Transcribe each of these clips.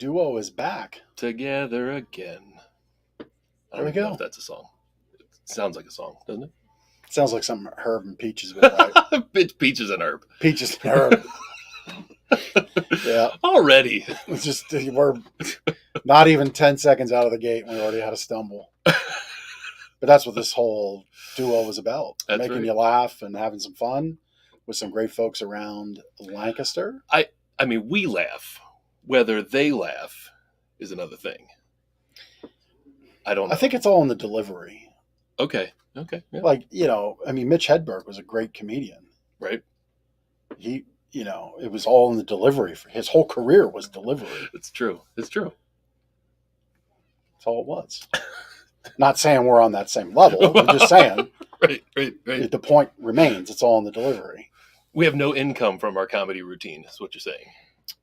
duo is back. Together again. I don't know if that's a song. It sounds like a song, doesn't it? Sounds like something Herb and Peaches would write. Peaches and Herb. Peaches and Herb. Yeah. Already. It's just, we're not even 10 seconds out of the gate and we already had a stumble. But that's what this whole duo was about. That's making right. you laugh and having some fun with some great folks around Lancaster. I mean, we laugh. Whether they laugh is another thing. I don't know. I think it's all in the delivery. Okay. Yeah. Like, Mitch Hedberg was a great comedian. Right. He, it was all in the delivery. His whole career was delivery. It's true. That's all it was. Not saying we're on that same level. We're just saying. Right. The point remains. It's all in the delivery. We have no income from our comedy routine, is what you're saying.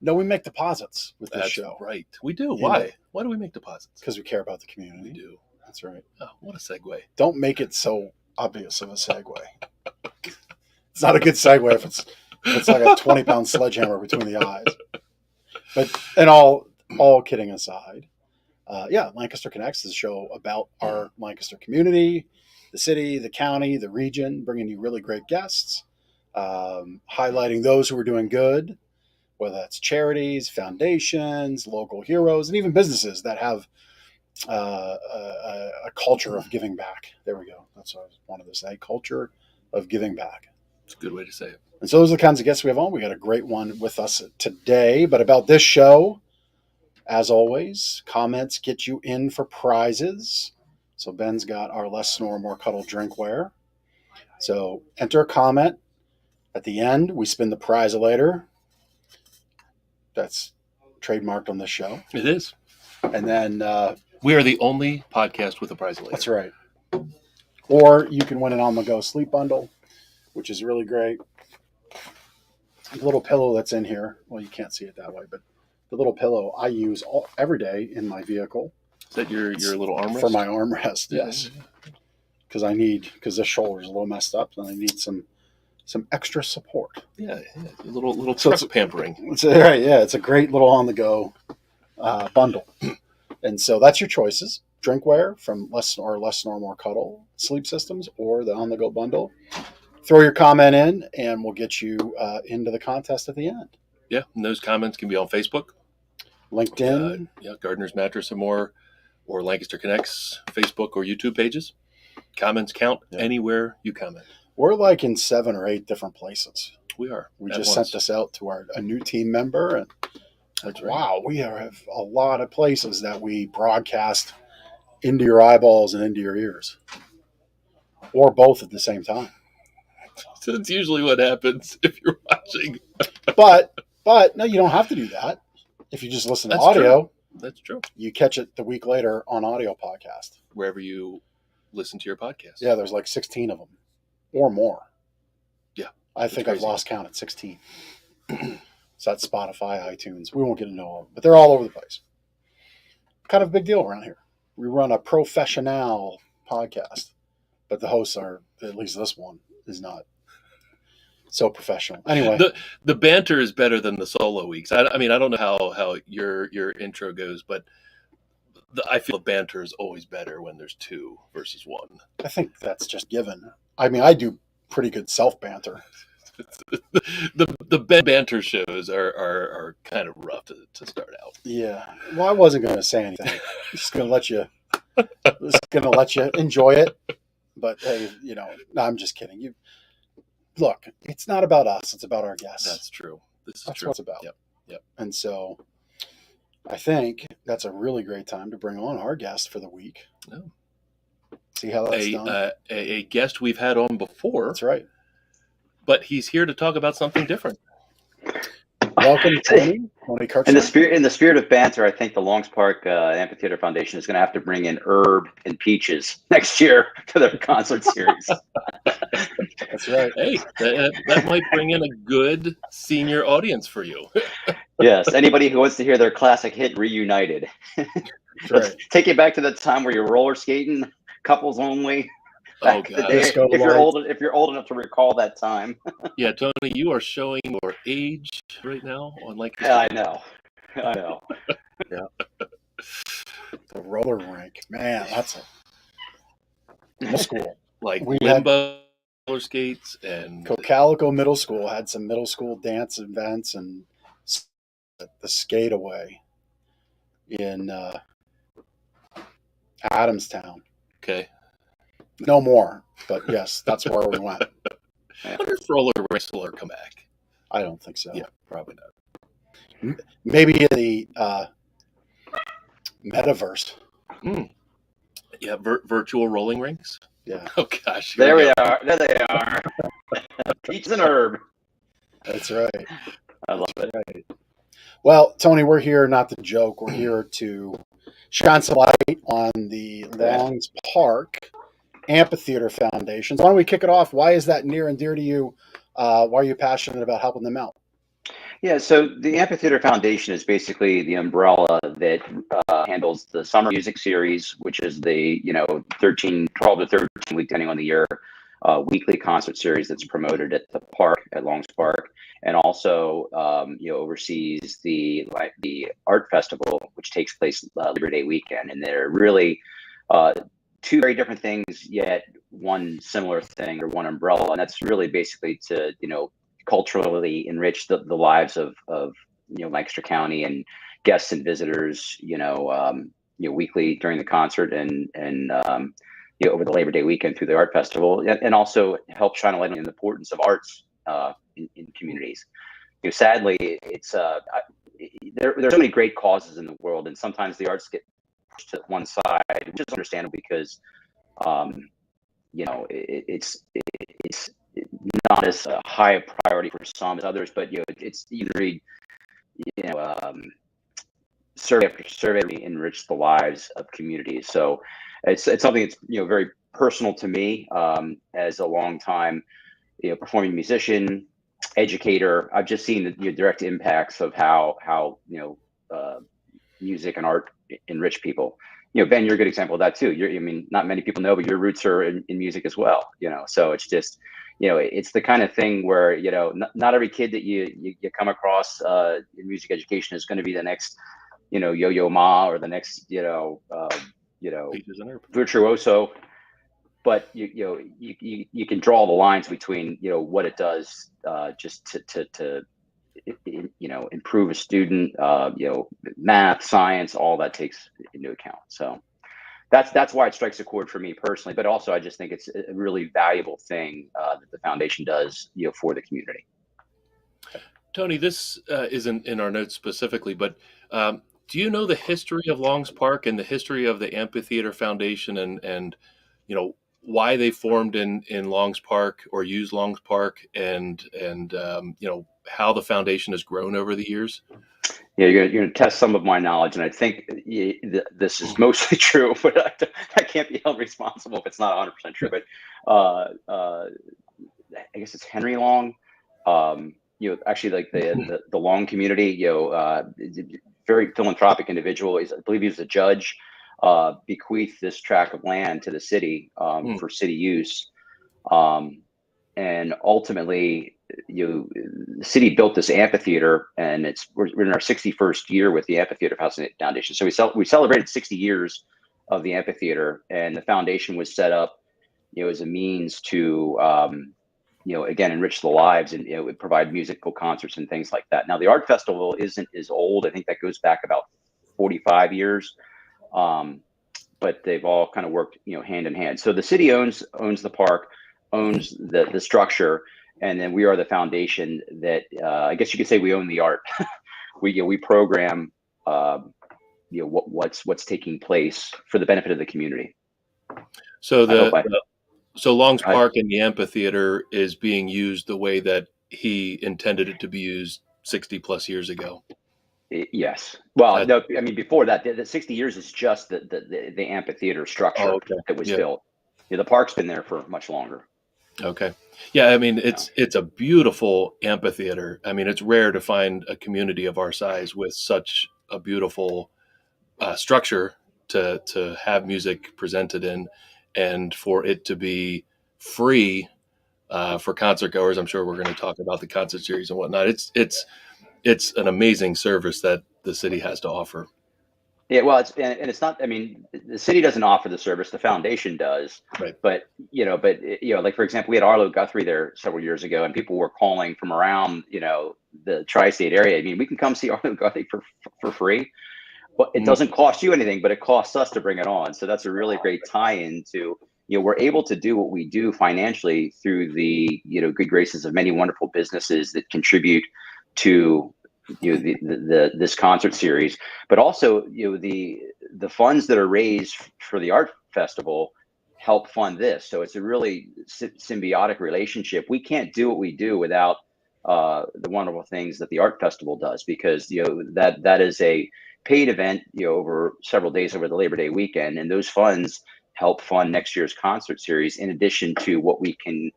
No, we make deposits with this show. Right. We do. Why? Why do we make deposits? Because we care about the community. We do. That's right. Oh, what a segue. Don't make it so obvious of a segue. It's not a good segue if it's like a 20-pound sledgehammer between the eyes. But, and all kidding aside, Lancaster Connects is a show about our Lancaster community, the city, the county, the region, bringing you really great guests, highlighting those who are doing good, whether that's charities, foundations, local heroes, and even businesses that have a culture of giving back. There we go. That's what I wanted to say. Culture of giving back. It's a good way to say it. And so those are the kinds of guests we have on. We got a great one with us today. But about this show, as always, comments get you in for prizes. So Ben's got our Less Snore, More Cuddle drinkware. So enter a comment. At the end, we spin the prize later. That's trademarked on this show. It is. And then we are the only podcast with a prize later. That's right. Or you can win an on-the-go sleep bundle, which is really great. The little pillow that's in here, well, you can't see it that way, but the little pillow I use every day in my vehicle. Is that your little armrest? For my armrest, yes. Because this shoulder is a little messed up, and I need some extra support. Yeah, a little truck pampering. It's a great little on-the-go bundle. And so that's your choices. Drinkware from Less Snore, More Cuddle Sleep Systems, or the on-the-go bundle. Throw your comment in, and we'll get you into the contest at the end. Yeah, and those comments can be on Facebook. LinkedIn. Gardener's Mattress and More, or Lancaster Connects Facebook or YouTube pages. Comments count anywhere you comment. We're like in 7 or 8 different places. We are. We just sent this out to a new team member, and wow, we have a lot of places that we broadcast into your eyeballs and into your ears, or both at the same time. So that's usually what happens if you're watching. But no, you don't have to do that. If you just listen to audio, that's true. You catch it the week later on audio podcast. Wherever you listen to your podcast. Yeah, there's like 16 of them or more. Yeah. I think I've lost count at 16. So that's Spotify, iTunes. We won't get into all of them, but they're all over the place. Kind of a big deal around here. We run a professional podcast, but the hosts are, at least this one, is not so professional. Anyway, the banter is better than the solo weeks. I mean, I don't know how your intro goes, but I feel the banter is always better when there's 2 versus 1. I think that's just given. I mean, I do pretty good self banter. The banter shows are kind of rough to start out. Yeah. Well, I wasn't going to say anything. I'm just going to let you enjoy it. But hey, no, I'm just kidding. Look, it's not about us. It's about our guests. That's true. That's true. What it's about. Yep. And so I think that's a really great time to bring on our guest for the week. Oh. See how that's done? A guest we've had on before. That's right. But he's here to talk about something different. Welcome, Tony Kirchner. In the spirit of banter, I think the Longs Park Amphitheater Foundation is going to have to bring in Herb and Peaches next year for their concert series. That's right. Hey, that might bring in a good senior audience for you. Yes, anybody who wants to hear their classic hit reunited. Right. Take you back to the time where you're roller skating, couples only. Oh God! If you're old enough to recall that time. Yeah, Tony, you are showing your age right now on Yeah, I know. I know. The roller rink, man, that's a middle school. Like We had limbo roller skates and Cocalico Middle School had some middle school dance events and the skate away in Adamstown. okay. No more, but yes, that's where we went. I wonder if roller rinks will ever come back. I don't think so. Yeah, probably not. Maybe the metaverse. Yeah, virtual rolling rinks. Yeah, Oh gosh, There we we go. are. There they are. Peaches and herb. that's right. I love it. Right. Well, Tony, we're here not to joke. We're here to shine some light on the Longs Park Amphitheater Foundation. Why don't we kick it off? Why is that near and dear to you? Why are you passionate about helping them out? Yeah, so the Amphitheater Foundation is basically the umbrella that handles the summer music series, which is the 12 to 13 week, depending on the year, weekly concert series that's promoted at the park at Longs Park, and also oversees the art festival, which takes place Labor Day weekend, and they're really two very different things, yet one similar thing or one umbrella, and that's really basically to culturally enrich the lives of Lancaster County and guests and visitors, weekly during the concert and over the Labor Day weekend through the art festival, and also help shine a light on the importance of arts in communities. Sadly, it's there's so many great causes in the world, and sometimes the arts get pushed to one side, which is understandable because it's not as high a priority for some as others, but it's survey after survey enrich the lives of communities. So it's something that's very personal to me as a long time performing musician, educator. I've just seen the direct impacts of how music and art enrich people. Ben, you're a good example of that too. Not many people know, but your roots are in music as well. So it's just, it's the kind of thing where, not every kid that you come across in music education is going to be the next, Yo-Yo Ma or the next, virtuoso. But you can draw the lines between what it does just to improve a student, math, science, all that takes into account. So that's why it strikes a chord for me personally, but also I just think it's a really valuable thing that the foundation does, for the community. Tony, this isn't in our notes specifically, but do you know the history of Longs Park and the history of the Amphitheater Foundation and why they formed in Longs Park or use Longs Park and how the foundation has grown over the years? Yeah, you're gonna test some of my knowledge, and I think this is mostly true, but I can't be held responsible if it's not 100% true. But I guess it's Henry Long. Actually, like the Long community, very philanthropic individual. I believe he was a judge. Bequeathed this tract of land to the city for city use, and ultimately, the city built this amphitheater, and we're in our 61st year with the Amphitheater Foundation. So we celebrated 60 years of the amphitheater, and the foundation was set up, as a means to, again, enrich the lives and provide musical concerts and things like that. Now, the art festival isn't as old. I think that goes back about 45 years. But they've all kind of worked, hand in hand. So the city owns the park, owns the structure, and then we are the foundation that I guess you could say we own the art. we program what's taking place for the benefit of the community. So Longs Park and the amphitheater is being used the way that he intended it to be used 60 plus years ago. Yes. Well, no, I mean, before that, the 60 years is just the amphitheater structure that was built. The park's been there for much longer. Okay. Yeah, I mean, it's a beautiful amphitheater. I mean, it's rare to find a community of our size with such a beautiful structure to have music presented in, and for it to be free for concert goers. I'm sure we're going to talk about the concert series and whatnot. It's an amazing service that the city has to offer. Yeah, well, it's not. I mean, the city doesn't offer the service; the foundation does. Right. But like for example, we had Arlo Guthrie there several years ago, and people were calling from around the tri-state area. I mean, we can come see Arlo Guthrie for free. But it doesn't cost you anything, but it costs us to bring it on. So that's a really great tie-in to, we're able to do what we do financially through the, good graces of many wonderful businesses that contribute to, this concert series, but also, the funds that are raised for the art festival help fund this. So it's a really symbiotic relationship. We can't do what we do without the wonderful things that the art festival does, because, that is a paid event, over several days over the Labor Day weekend, and those funds help fund next year's concert series, in addition to what we can,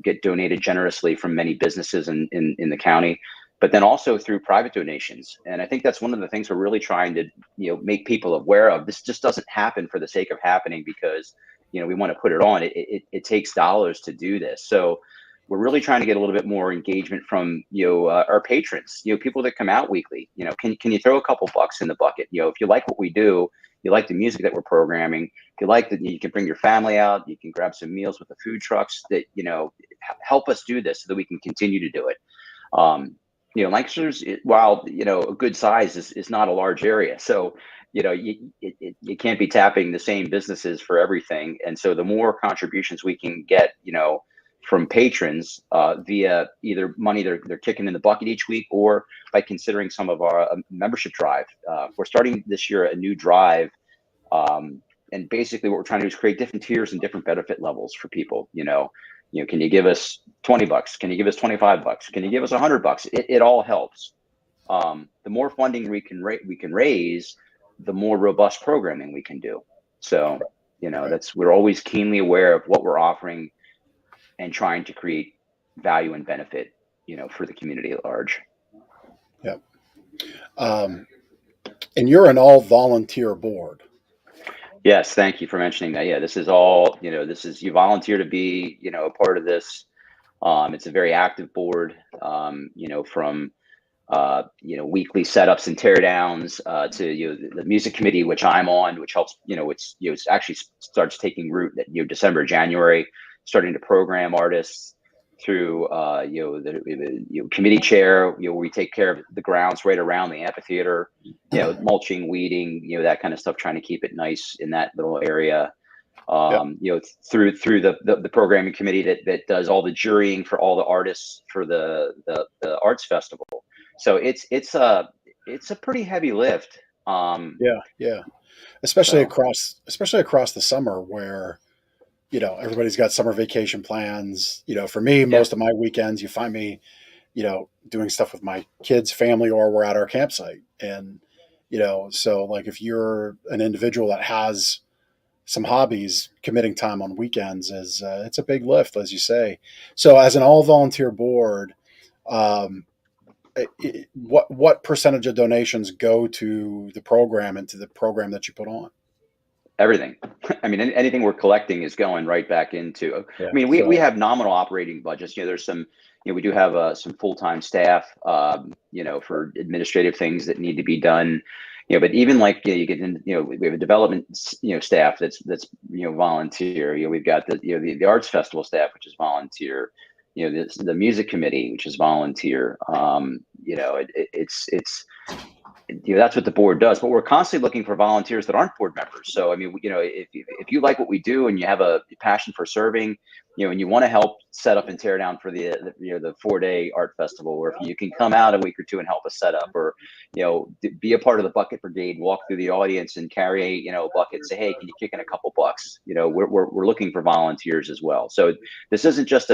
get donated generously from many businesses in the county, but then also through private donations. And I think that's one of the things we're really trying to, make people aware of. This just doesn't happen for the sake of happening because, we want to put it on. It takes dollars to do this. So we're really trying to get a little bit more engagement from, our patrons, people that come out weekly. Can you throw a couple bucks in the bucket? If you like what we do, you like the music that we're programming, if you like that, you can bring your family out, you can grab some meals with the food trucks that, help us do this so that we can continue to do it. Lancaster's, while, a good size is not a large area. So, you can't be tapping the same businesses for everything. And so the more contributions we can get, from patrons via either money they're kicking in the bucket each week, or by considering some of our membership drive. We're starting this year a new drive, and basically what we're trying to do is create different tiers and different benefit levels for people. Can you give us $20? Can you give us $25? Can you give us $100? It all helps. The more funding we can raise, the more robust programming we can do. So we're always keenly aware of what we're offering and trying to create value and benefit, for the community at large. Yep. And you're an all volunteer board. Yes. Thank you for mentioning that. Yeah, this is all, you volunteer to be, a part of this. It's a very active board, from, weekly setups and teardowns, to, the music committee, which I'm on, which helps, it's actually starts taking root at, December, January, starting to program artists through, the committee chair, where we take care of the grounds right around the amphitheater, mulching, weeding, that kind of stuff, trying to keep it nice in that little area. Through the programming committee that does all the jurying for all the artists for the arts festival. So it's a pretty heavy lift. Especially across the summer, where everybody's got summer vacation plans. For me, most of my weekends, you find me, doing stuff with my kids' family, or we're at our campsite. And, so like if you're an individual that has some hobbies, committing time on weekends it's a big lift, as you say. So as an all volunteer board, what percentage of donations go to the program and to the program that you put on? Everything. I mean, anything we're collecting is going right back into. I mean, we have nominal operating budgets. There's some. We do have some full-time staff. For administrative things that need to be done. But even like you get in. We have a development staff that's volunteer. We've got the arts festival staff, which is volunteer. The music committee, which is volunteer. It's that's what the board does, but we're constantly looking for volunteers that aren't board members. So, I mean, if you like what we do and you have a passion for serving, and you want to help set up and tear down for the 4-day art festival, or if you can come out a week or two and help us set up, or, be a part of the bucket brigade, walk through the audience and carry, a bucket, say, hey, can you kick in a couple bucks? We're looking for volunteers as well. So this isn't just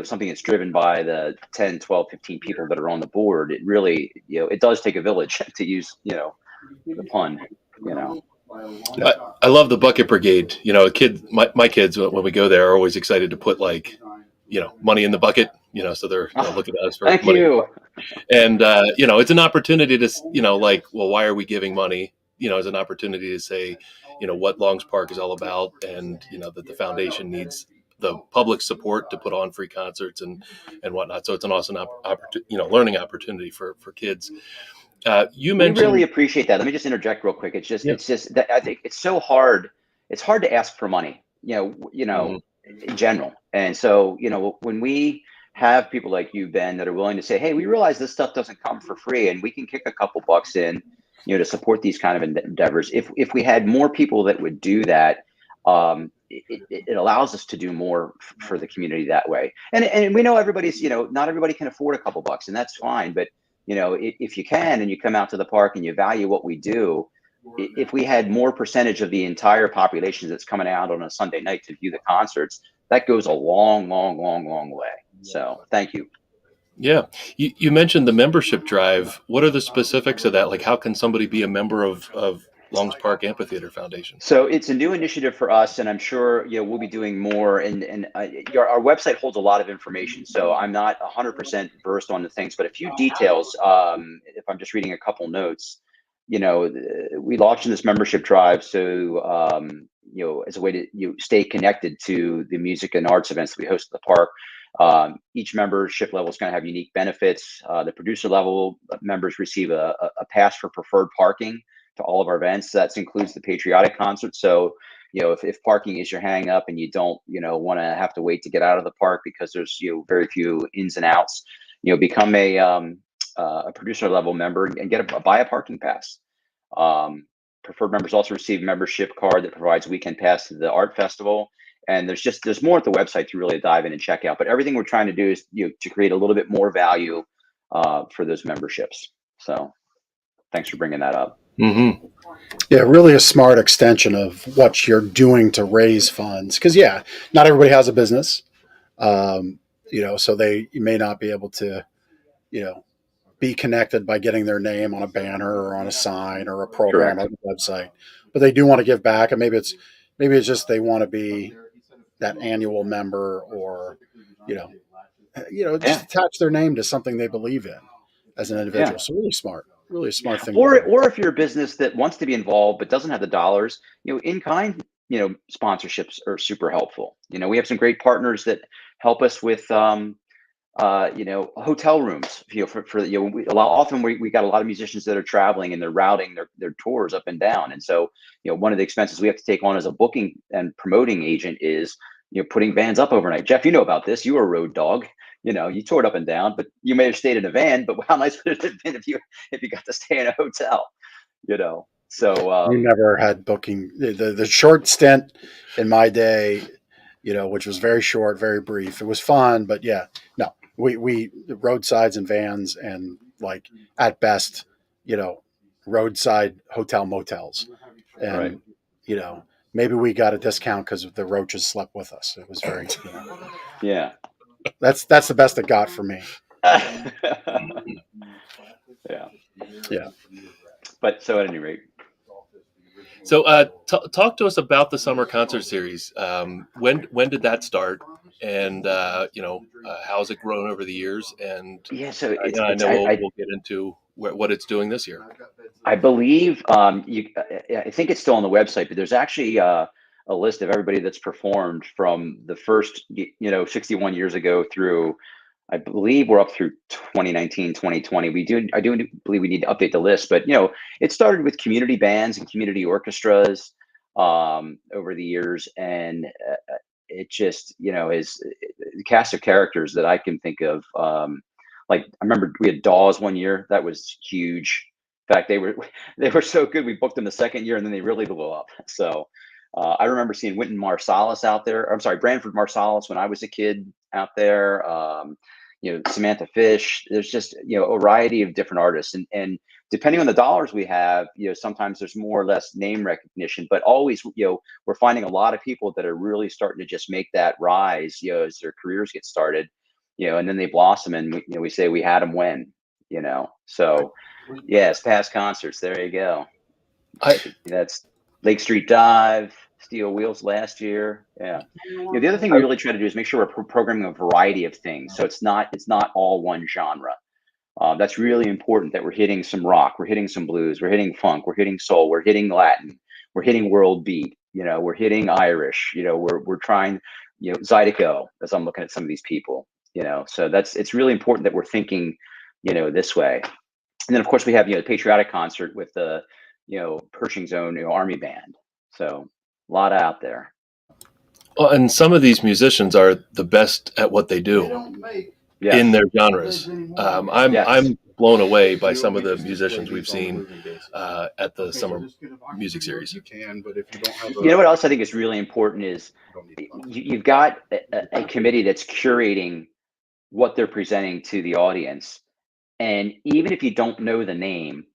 something that's driven by the 10, 12, 15 people that are on the board. It really, it does take a village, to use, the pun, I love the bucket brigade. My kids, when we go there, are always excited to put money in the bucket, so they're looking at us for Thank money. you. And, it's an opportunity to, well, why are we giving money? As an opportunity to say, what Longs Park is all about, and, that the foundation needs the public support to put on free concerts and whatnot. So it's an awesome learning opportunity for kids. You We really mentioned, appreciate that. Let me just interject real quick. yeah. It's just that I think it's so hard. It's hard to ask for money, Mhm. in general. And so, when we have people like you, Ben, that are willing to say, "Hey, we realize this stuff doesn't come for free, and we can kick a couple bucks in, to support these kind of endeavors." If we had more people that would do that, it allows us to do more for the community that way. And we know everybody's, not everybody can afford a couple bucks, and that's fine. But if you can, and you come out to the park and you value what we do, if we had more percentage of the entire population that's coming out on a Sunday night to view the concerts, that goes a long, long, long, long way. So thank you. Yeah. You mentioned the membership drive. What are the specifics of that? Like, how can somebody be a member of Longs Park Amphitheater Foundation? So it's a new initiative for us, and I'm sure we'll be doing more. Our website holds a lot of information, so I'm not 100% versed on the things, but a few details. If I'm just reading a couple notes, we launched in this membership drive, so as a way to stay connected to the music and arts events that we host at the park. Each membership level is going to have unique benefits. The producer level members receive a pass for preferred parking to all of our events. That includes the patriotic concert. So, if parking is your hang up and you don't, want to have to wait to get out of the park because there's, very few ins and outs, become a producer level member and buy a parking pass. Preferred members also receive a membership card that provides weekend pass to the art festival. And there's more at the website to really dive in and check out. But everything we're trying to do is to create a little bit more value for those memberships. So thanks for bringing that up. Mm-hmm. Yeah, really a smart extension of what you're doing to raise funds. Because not everybody has a business, so you may not be able to, you know, be connected by getting their name on a banner or on a sign or a program Correct. on the website, but they do want to give back, and maybe it's just they want to be that annual member, or you know, just Yeah. attach their name to something they believe in as an Yeah. individual. So really a smart thing to Or do. or if you're a business that wants to be involved but doesn't have the dollars, in kind, sponsorships are super helpful. We have some great partners that help us with hotel rooms, for often we got a lot of musicians that are traveling and they're routing their tours up and down. And so, one of the expenses we have to take on as a booking and promoting agent is, putting bands up overnight. Jeff, you know about this. You were a road dog. You toured up and down, but you may have stayed in a van, but how nice would it have been if you got to stay in a hotel, So, You never had booking the short stint in my day, which was very short, very brief. It was fun, but yeah, no, we roadsides and vans, and like at best, you know, roadside hotel motels, right. and maybe we got a discount because the roaches slept with us. It was very, Yeah. that's the best it got for me. Yeah. Yeah. But so at any rate, So, talk to us about the summer concert series. When did that start? And how's it grown over the years? And yeah. So I know we'll get into what it's doing this year. I believe I think it's still on the website, but there's actually a list of everybody that's performed from the first 61 years ago through, I believe we're up through 2019, 2020. I do believe we need to update the list, but it started with community bands and community orchestras over the years, and it just is the cast of characters that I can think of. Like I remember we had Dawes one year, that was huge. In fact, they were so good we booked them the second year, and then they really blew up. So I remember seeing Wynton Marsalis out there. I'm sorry, Branford Marsalis when I was a kid out there. Samantha Fish. There's just a variety of different artists, and depending on the dollars we have, sometimes there's more or less name recognition, but always we're finding a lot of people that are really starting to just make that rise, as their careers get started, and then they blossom, and we say we had them when, so yes, past concerts. There you go. I That's Lake Street Dive, Steel Wheels last year. Yeah. The other thing we really try to do is make sure we're programming a variety of things. So it's not all one genre. That's really important that we're hitting some rock, we're hitting some blues, we're hitting funk, we're hitting soul, we're hitting Latin, we're hitting world beat, we're hitting Irish, we're trying, Zydeco, as I'm looking at some of these people, so it's really important that we're thinking, this way. And then of course we have, the patriotic concert with the, Pershing's own, army band. So a lot out there. Well, and some of these musicians are the best at what they do Yes. in their genres. I'm Yes. I'm blown away by some of the musicians we've seen at the summer music series. You know what else I think is really important is you've got a committee that's curating what they're presenting to the audience. And even if you don't know the name,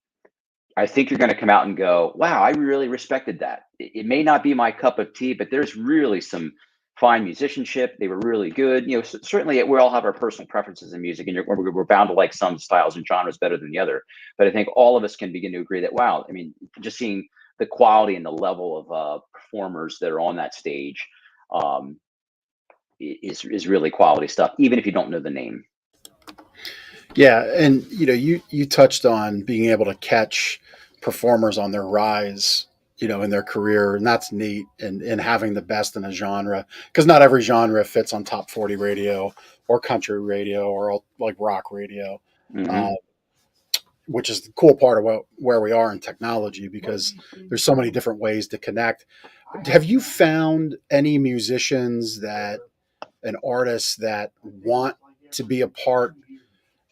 I think you're going to come out and go, wow, I really respected that. It may not be my cup of tea, but there's really some fine musicianship. They were really good. Certainly we all have our personal preferences in music, and we're bound to like some styles and genres better than the other. But I think all of us can begin to agree that, wow, I mean, just seeing the quality and the level of performers that are on that stage is really quality stuff, even if you don't know the name. Yeah, and you touched on being able to catch performers on their rise, in their career, and that's neat. And having the best in a genre, because not every genre fits on top 40 radio or country radio or like rock radio, Mm-hmm. which is the cool part of where we are in technology, because there's so many different ways to connect. Have you found any musicians and artists that want to be a part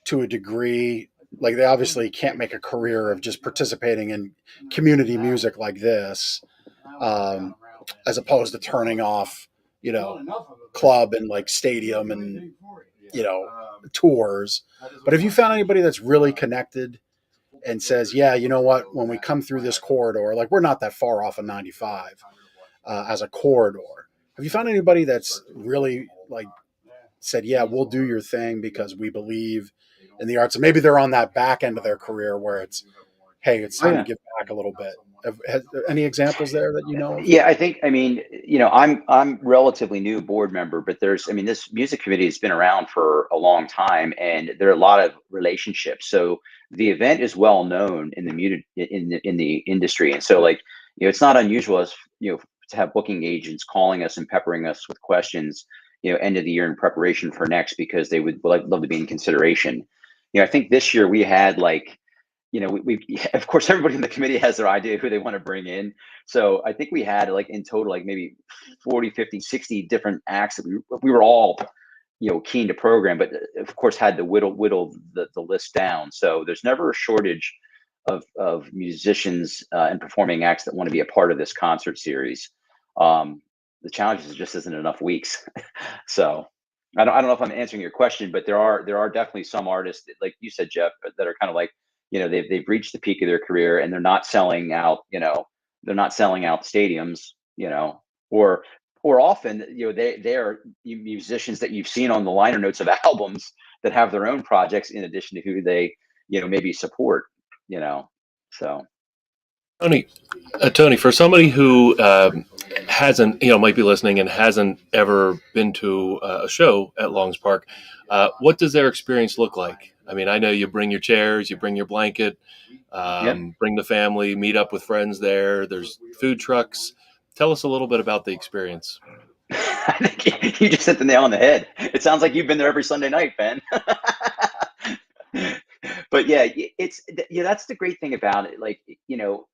to a degree? Like, they obviously can't make a career of just participating in community music like this, as opposed to turning off, club and like stadium and, tours. But have you found anybody that's really connected and says, yeah, you know what, when we come through this corridor, like, we're not that far off of 95 as a corridor. Have you found anybody that's really like said, yeah, we'll do your thing because we believe in the arts? And maybe they're on that back end of their career where it's, hey, it's time to give back a little bit. Any examples there that you know of? Yeah, I mean, I'm relatively new board member, but this music committee has been around for a long time, and there are a lot of relationships. So the event is well known in the industry, and so like, it's not unusual as to have booking agents calling us and peppering us with questions, end of the year in preparation for next, because they would love to be in consideration. I think this year we had like, we of course everybody in the committee has their idea who they want to bring in. So I think we had like in total like maybe 40, 50, 60 different acts that we were all keen to program, but of course had to whittle the list down. So there's never a shortage of musicians and performing acts that want to be a part of this concert series. The challenge is just isn't enough weeks. So I don't know if I'm answering your question, but there are definitely some artists, like you said, Jeff, that are kind of like, they've reached the peak of their career and they're not selling out, stadiums, or often, they are musicians that you've seen on the liner notes of albums that have their own projects in addition to who they, maybe support, so. Tony, for somebody who hasn't, might be listening and hasn't ever been to a show at Longs Park, what does their experience look like? I mean, I know you bring your chairs, you bring your blanket, bring the family, meet up with friends there. There's food trucks. Tell us a little bit about the experience. I think you just hit the nail on the head. It sounds like you've been there every Sunday night, Ben. But yeah, that's the great thing about it. Like,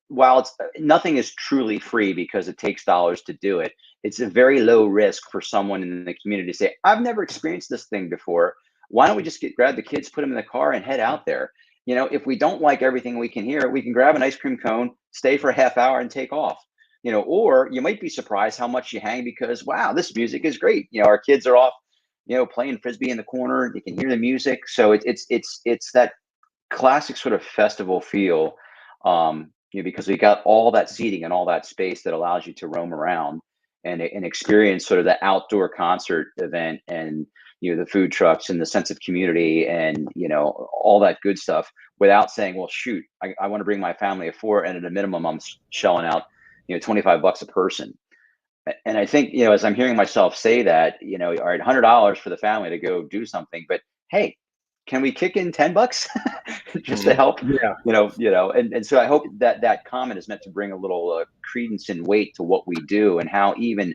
while nothing is truly free because it takes dollars to do it, it's a very low risk for someone in the community to say, I've never experienced this thing before. Why don't we just grab the kids, put them in the car and head out there? If we don't like everything we can hear, we can grab an ice cream cone, stay for a half hour and take off. Or you might be surprised how much you hang because, wow, this music is great. Our kids are off, playing Frisbee in the corner. You can hear the music. So it's that classic sort of festival feel, because we got all that seating and all that space that allows you to roam around and experience sort of the outdoor concert event, and the food trucks and the sense of community and all that good stuff, without saying, well, shoot, I want to bring my family of four, and at a minimum I'm shelling out $25 a person. And I think, as I'm hearing myself say that, all right, $100 for the family to go do something, but hey, can we kick in $10 just to help? Yeah. And so I hope that comment is meant to bring a little credence and weight to what we do, and how even,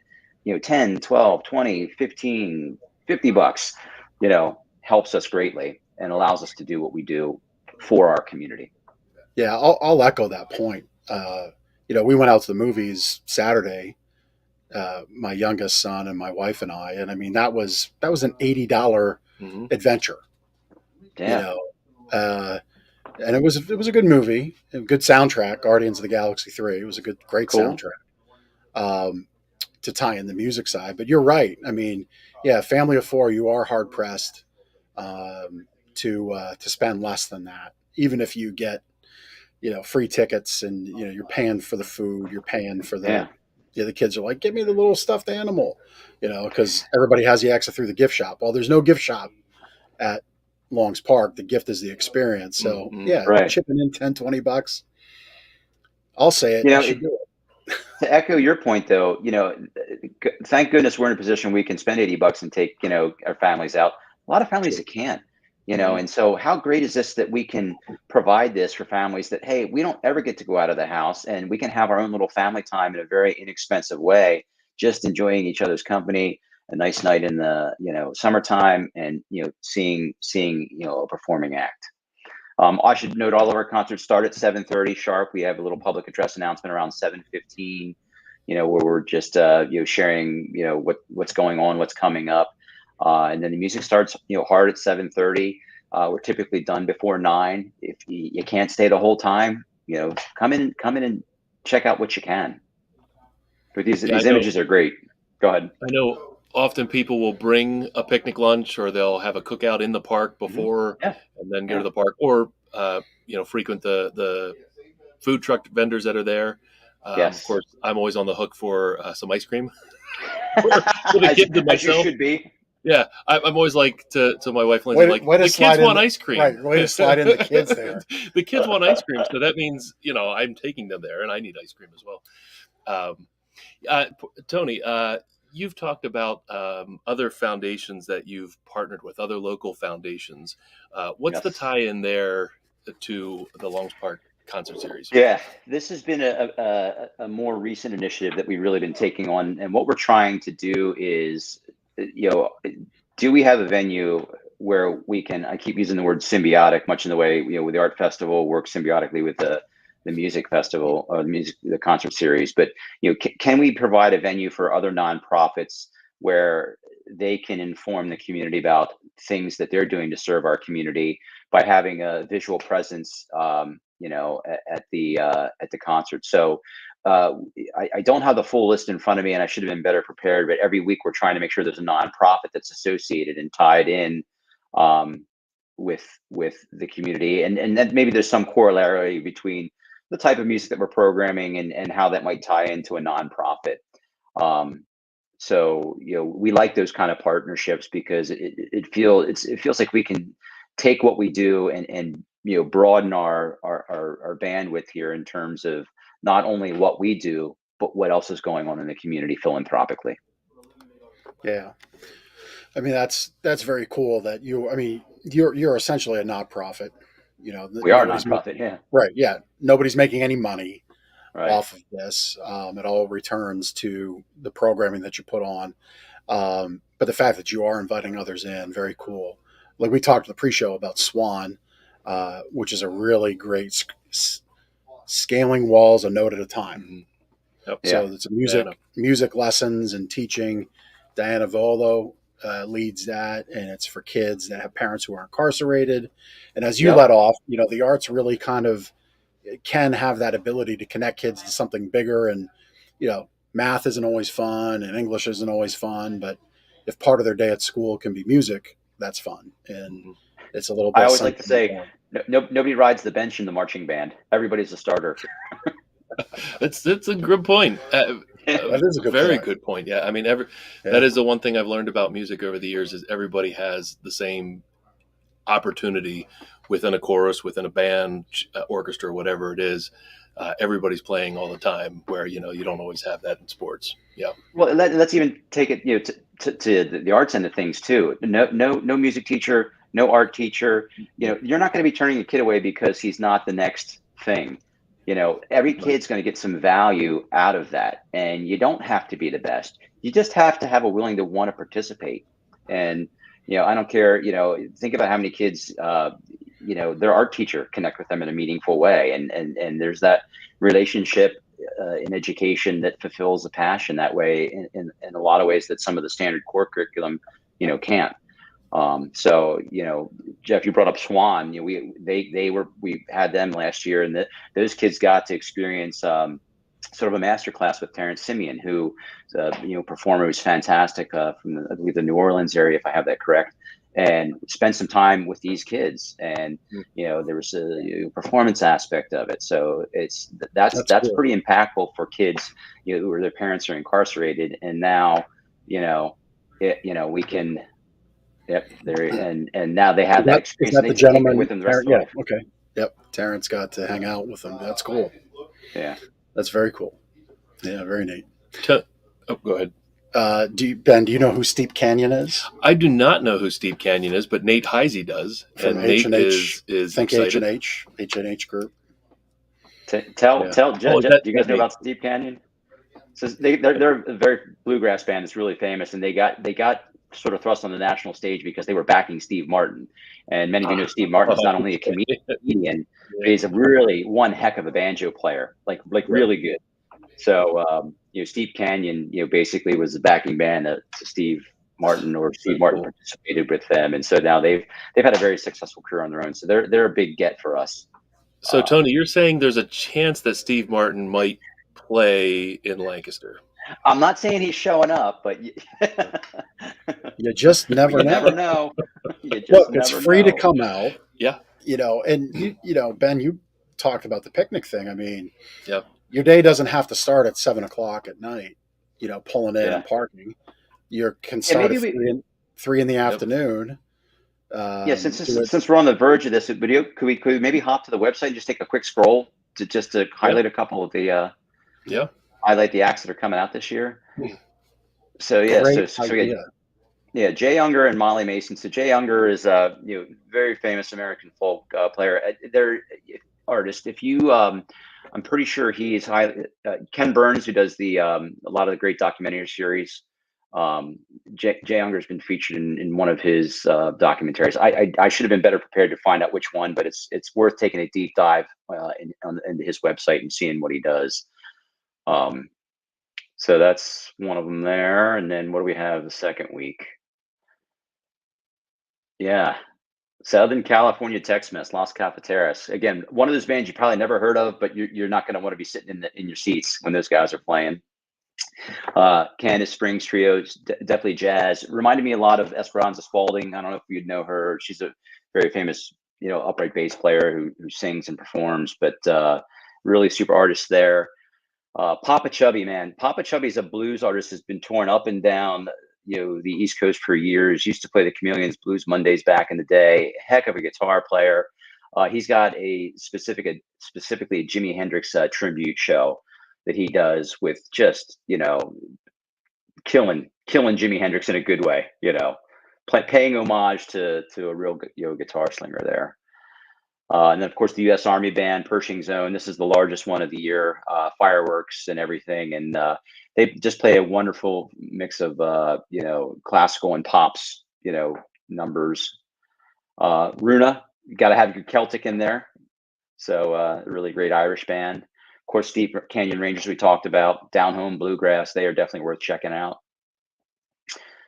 10, 12, 20, 15, $50, helps us greatly and allows us to do what we do for our community. Yeah, I'll echo that point. We went out to the movies Saturday, my youngest son and my wife and I, and I mean that was an $80 adventure. Yeah. And it was a good movie, a good soundtrack. Guardians of the Galaxy 3. It was a great Cool. soundtrack to tie in the music side. But you're right. I mean, yeah, family of four, you are hard pressed to spend less than that, even if you get free tickets and you're paying for the food, you're paying for the the kids are like, give me the little stuffed animal, because everybody has the extra through the gift shop. Well, there's no gift shop at Long's Park. The gift is the experience. So Right. chipping in $10-20, I'll say it. You know, You should do it. To echo your point, though, thank goodness we're in a position we can spend $80 and take our families out. A lot of families that can't. And so how great is this that we can provide this for families that, hey, we don't ever get to go out of the house, and we can have our own little family time in a very inexpensive way, just enjoying each other's company, a nice night in the summertime, and seeing a performing act. I should note all of our concerts start at 7:30 sharp. We have a little public address announcement around 7:15, where we're just sharing what's going on, what's coming up, and then the music starts hard at 7:30. We're typically done before 9. If you can't stay the whole time, come in and check out what you can. But these images are great. Go ahead. I know often people will bring a picnic lunch, or they'll have a cookout in the park before and then go to the park, or frequent the food truck vendors that are there. Of course, I'm always on the hook for some ice cream for the kids and myself. As you should be. Yeah, I'm always like to my wife Lindsay, the kids want ice cream. Right, way to slide in the kids there. The kids want ice cream, so that means I'm taking them there, and I need ice cream as well. Tony, you've talked about other foundations that you've partnered with, other local foundations. What's the tie-in there to the Longs Park concert series? Yeah, this has been a more recent initiative that we've really been taking on. And what we're trying to do is, do we have a venue where we can, I keep using the word symbiotic, much in the way, with the art festival works symbiotically with the music festival or the concert series, but can we provide a venue for other nonprofits where they can inform the community about things that they're doing to serve our community by having a visual presence, at the concert. So I don't have the full list in front of me, and I should have been better prepared. But every week we're trying to make sure there's a nonprofit that's associated and tied in with the community, and then maybe there's some corollary between the type of music that we're programming and how that might tie into a nonprofit. So we like those kind of partnerships because it feels like we can take what we do and broaden our bandwidth here in terms of not only what we do, but what else is going on in the community philanthropically. Yeah, I mean that's very cool that you're essentially a nonprofit. We are a nonprofit, yeah. Right, yeah. Nobody's making any money right. off of this. It all returns to the programming that you put on. But the fact that you are inviting others in, very cool. Like we talked in the pre-show about Swan, which is a really great scaling walls a note at a time. Mm-hmm. Yep. So it's music lessons and teaching. Diana Volo leads that, and it's for kids that have parents who are incarcerated. And as you let off, the arts really kind of can have that ability to connect kids to something bigger. And math isn't always fun, and English isn't always fun, but if part of their day at school can be music, that's fun. And it's a little bit. I always like to say, nobody rides the bench in the marching band. Everybody's a starter. That's a good point. That is a good point. Yeah, I mean, that is the one thing I've learned about music over the years is everybody has the same opportunity within a chorus, within a band, orchestra, whatever it is. Everybody's playing all the time, where you don't always have that in sports. Yeah. Well, let's even take it to the arts end of things too. No music teacher, no art teacher. You're not going to be turning a kid away because he's not the next thing. Every kid's going to get some value out of that, and you don't have to be the best. You just have to have a willing to want to participate. And I don't care. Think about how many kids their art teacher connect with them in a meaningful way. And there's that relationship in education that fulfills a passion that way in a lot of ways that some of the standard core curriculum, can't. So, Jeff, you brought up Swan. We had them last year, and those kids got to experience sort of a master class with Terrence Simeon, who, performer who's fantastic from I believe the New Orleans area, if I have that correct, and spend some time with these kids. And there was a performance aspect of it. So that's cool. pretty impactful for kids, where their parents are incarcerated, and now we can. Yep, and now they have that experience. Is that the gentleman with them the rest of their life. Okay. Yep, Terrence got to hang out with them. That's cool. Yeah, that's very cool. Yeah, very neat. Go ahead. Ben, do you know who Steep Canyon is? I do not know who Steep Canyon is, but Nate Heisey does. From and H&H, Nate is think excited. H&H group. Tell Jeff, do you guys know about Steep Canyon? So they're a very bluegrass band that's really famous, and they got sort of thrust on the national stage because they were backing Steve Martin. And many of you know Steve Martin is not only a comedian, but he's a really one heck of a banjo player, like really good. So Steep Canyon, basically was the backing band to Steve Martin, or Steve Martin participated with them, and so now they've had a very successful career on their own. So they're a big get for us. So Tony, you're saying there's a chance that Steve Martin might play in Lancaster? I'm not saying he's showing up, but you just never know. Look, it's free to come out. Yeah. And Ben, you talked about the picnic thing. I mean, yep. Your day doesn't have to start at 7:00 at night, pulling in and parking. You can start at 3 in the afternoon. Since we're on the verge of this video, could we maybe hop to the website and just take a quick scroll to highlight a couple of the highlight the acts that are coming out this year. So Jay Unger and Molly Mason. So Jay Unger is a very famous American folk player. They're artist. If you, I'm pretty sure he is Ken Burns, who does a lot of the great documentary series. Jay Unger has been featured in one of his documentaries. I should have been better prepared to find out which one, but it's worth taking a deep dive into his website and seeing what he does. So that's one of them there. And then what do we have the second week? Yeah. Southern California Tex-Mex, Las Cafeteras. Again, one of those bands you probably never heard of, but you're not going to want to be sitting in your seats when those guys are playing. Candace Springs Trio, definitely jazz. Reminded me a lot of Esperanza Spalding. I don't know if you'd know her. She's a very famous, upright bass player who sings and performs, but really super artist there. Papa Chubby, man. Papa Chubby's a blues artist who's been torn up and down, the East Coast for years. Used to play the Chameleons Blues Mondays back in the day. Heck of a guitar player. He's got specifically a Jimi Hendrix tribute show that he does with just, killing Jimi Hendrix in a good way, paying homage to a real, guitar slinger there. And then, of course, the U.S. Army Band, Pershing Zone. This is the largest one of the year, fireworks and everything. And they just play a wonderful mix of, classical and pops, numbers. Runa, you got to have your Celtic in there. So a really great Irish band. Of course, Steep Canyon Rangers we talked about. Down Home Bluegrass, they are definitely worth checking out.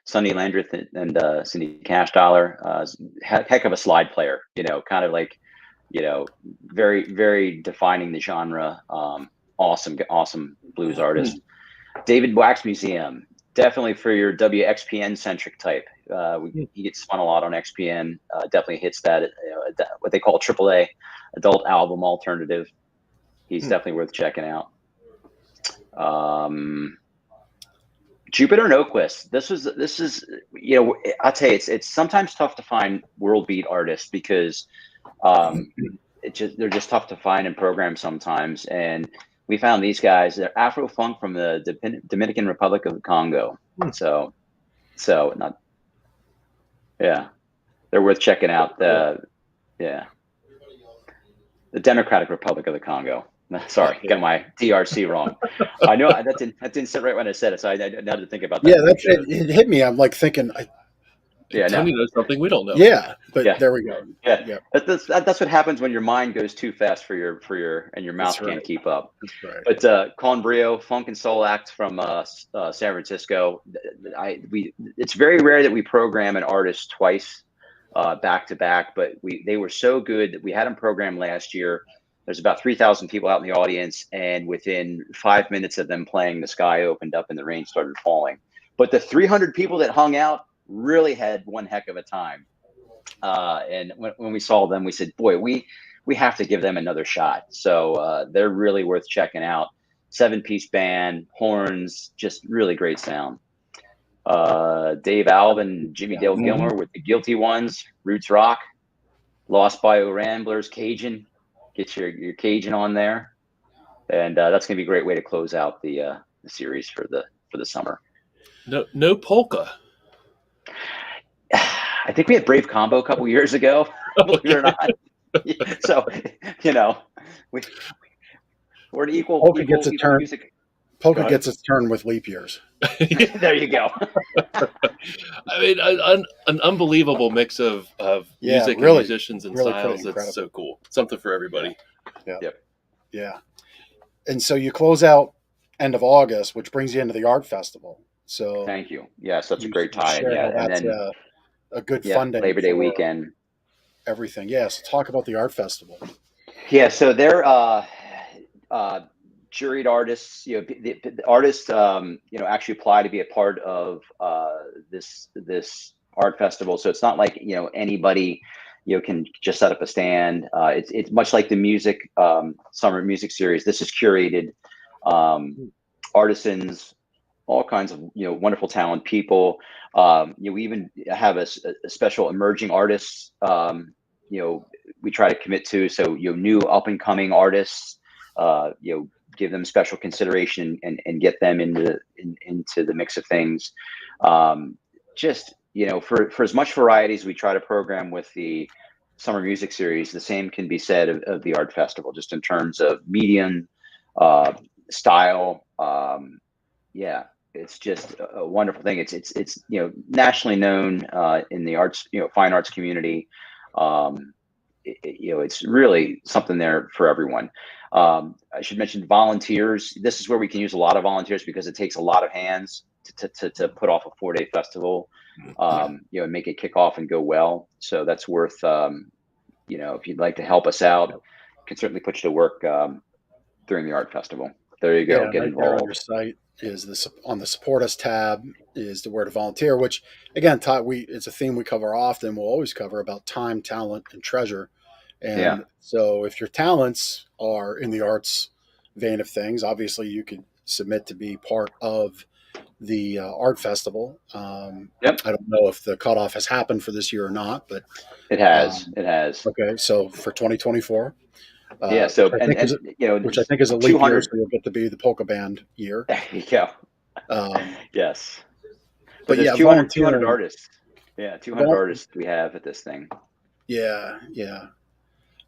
Sonny Landreth and Cindy Cash Dollar, heck of a slide player, kind of like, very, very defining the genre. Awesome blues artist. David Wax Museum, definitely for your WXPN centric type. He gets spun a lot on XPN. Definitely hits that, what they call AAA, adult album alternative. He's definitely worth checking out. Jupiter and Oquist. This is I'll tell you, it's sometimes tough to find world beat artists because they're just tough to find and program sometimes. And we found these guys. They're Afro funk from the Dominican Republic of the Congo. So they're worth checking out. The Democratic Republic of the Congo. Sorry, got my DRC wrong. I know that didn't sit right when I said it, so I had to think about that. Yeah, it hit me. I'm like thinking, Yeah, no. Tony knows something we don't know. Yeah, but Yeah. there we go. Yeah. Yeah, That's what happens when your mind goes too fast for your and your mouth that's can't right. keep up. That's right. But Con Brio, funk and soul act from San Francisco. It's very rare that we program an artist twice back to back, but they were so good that we had them programmed last year. There's about 3,000 people out in the audience, and within 5 minutes of them playing, the sky opened up and the rain started falling. But the 300 people that hung out really had one heck of a time. And when we saw them, we said, boy, we have to give them another shot. So they're really worth checking out. 7-piece band, horns, just really great sound. Dave Alvin, Jimmy Dale Gilmore with the Guilty Ones, Roots Rock, Lost Bayou Ramblers, Cajun. Get your Cajun on there, and that's going to be a great way to close out the series for the summer. No polka. I think we had Brave Combo a couple years ago, believe it or not. So, we're an equal. Polka gets a turn. Music. Polka gets its turn with leap years. There you go. I mean, an unbelievable mix of music really, and musicians and really styles. pretty That's so cool. Something for everybody. Yeah. Yep. Yeah. And so you close out end of August, which brings you into the art festival. So Thank you. Yeah, such a great you tie. share Yeah, how and that's then a good funding Labor Day for weekend. everything. Yes. Talk about the art festival. Yeah, so they're juried artists. The artists actually apply to be a part of this art festival. So it's not like anybody can just set up a stand. It's much like the music summer music series. This is curated, artisans, all kinds of wonderful talent people. We even have a special emerging artists. We try to commit to, so new up and coming artists. Give them special consideration and get them into the mix of things. For as much variety as we try to program with the summer music series, the same can be said of the art festival, just in terms of medium, style. It's just a wonderful thing. It's nationally known in the arts, fine arts community. It's really something there for everyone. I should mention volunteers. This is where we can use a lot of volunteers because it takes a lot of hands to put off a 4-day festival, and make it kick off and go well. So that's worth, if you'd like to help us out, can certainly put you to work during the art festival. There you go. Yeah, Get right there on involved. your site is this on the support us tab is the where to volunteer, which again, Todd, it's a theme we cover often. We'll always cover about time, talent, and treasure. And so if your talents are in the arts vein of things, obviously you could submit to be part of the art festival. I don't know if the cutoff has happened for this year or not, but it has. It has. Okay, so for 2024. So which I think is a leap year, so you'll get to be the polka band year. There you go. Yes. But there's yeah, 200 artists. Yeah, 200 artists we have at this thing. Yeah.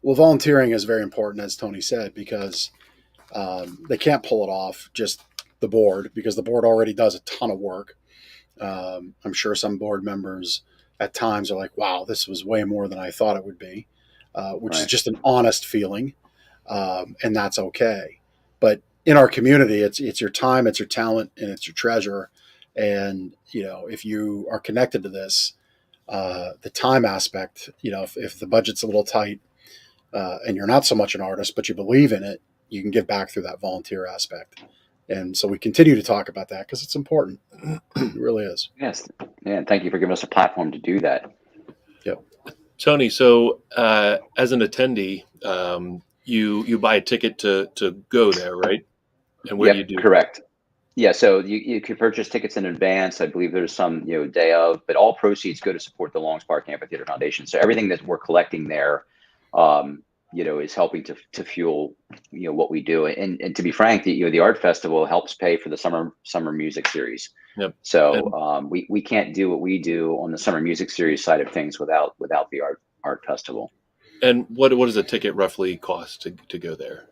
Well, volunteering is very important, as Tony said, because they can't pull it off, just the board, because the board already does a ton of work. I'm sure some board members at times are like, wow, this was way more than I thought it would be, which is just an honest feeling, and that's okay. But in our community, it's your time, it's your talent, and it's your treasure. And, if you are connected to this, the time aspect, if the budget's a little tight, and you're not so much an artist, but you believe in it, you can give back through that volunteer aspect. And so we continue to talk about that because it's important. It really is. Yes. And thank you for giving us a platform to do that. Yep. Tony, so as an attendee, you buy a ticket to go there, right? And where do you do? Correct. Yeah, so you can purchase tickets in advance. I believe there's some day of, but all proceeds go to support the Longs Park Amphitheater Foundation. So everything that we're collecting there, is helping to fuel what we do. And to be frank, the art festival helps pay for the summer music series. Yep. So we can't do what we do on the summer music series side of things without the art festival. And what does a ticket roughly cost to go there?